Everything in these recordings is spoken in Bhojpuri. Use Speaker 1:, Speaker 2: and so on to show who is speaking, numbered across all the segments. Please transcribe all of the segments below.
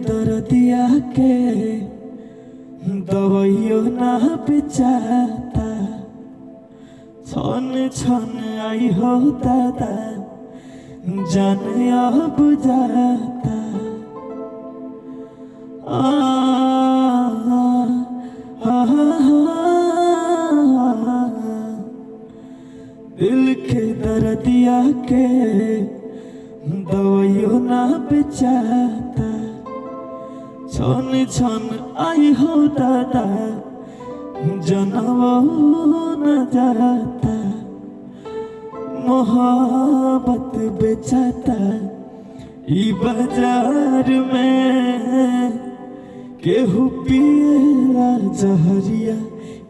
Speaker 1: दर्दिया के दवाइयो ना बेचाता, छन छन आई हो दादा जान अब जाता। दिल के दर्दिया के दवाइयो ना बेचाता, छन छन आई हो दादा जनवो न जाता। मोहब्बत बेचाता ई बाजार में, केहू पिएला जहरिया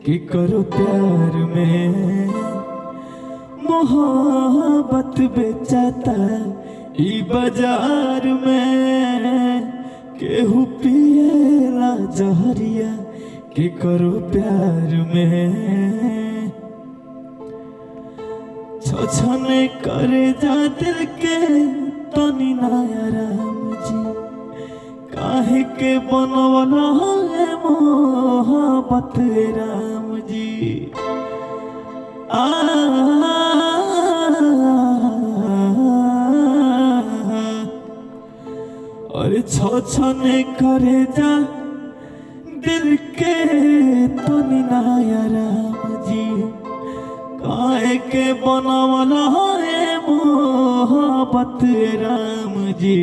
Speaker 1: के करो प्यार में। मोहब्बत बेचाता ई बाजार में, केहू पिएला जहरिया के करो प्यार में। छछने करे जा दिल के तनी नया राम जी, काहे के बनवला है मोहब्बत राम जी। और छछने करे जा दिल के तनी नया राम जी, काहे के बनवला है मोहब्बत राम जी।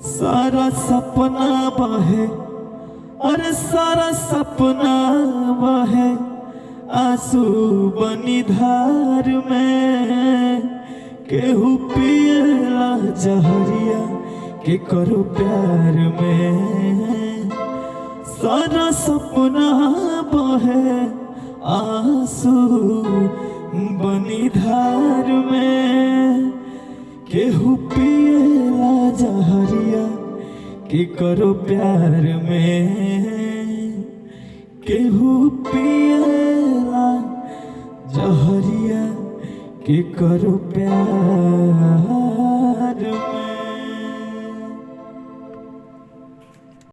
Speaker 1: सारा सपना बहे और सारा सपना बहे आंसू बनी धार में, केहू पिएला जहरिया के करो प्यार में। सारा सपना बहे आंसू बनी धार में, केहू पिएला जहरिया के करो प्यार में। केहू पिएला जहरिया के करो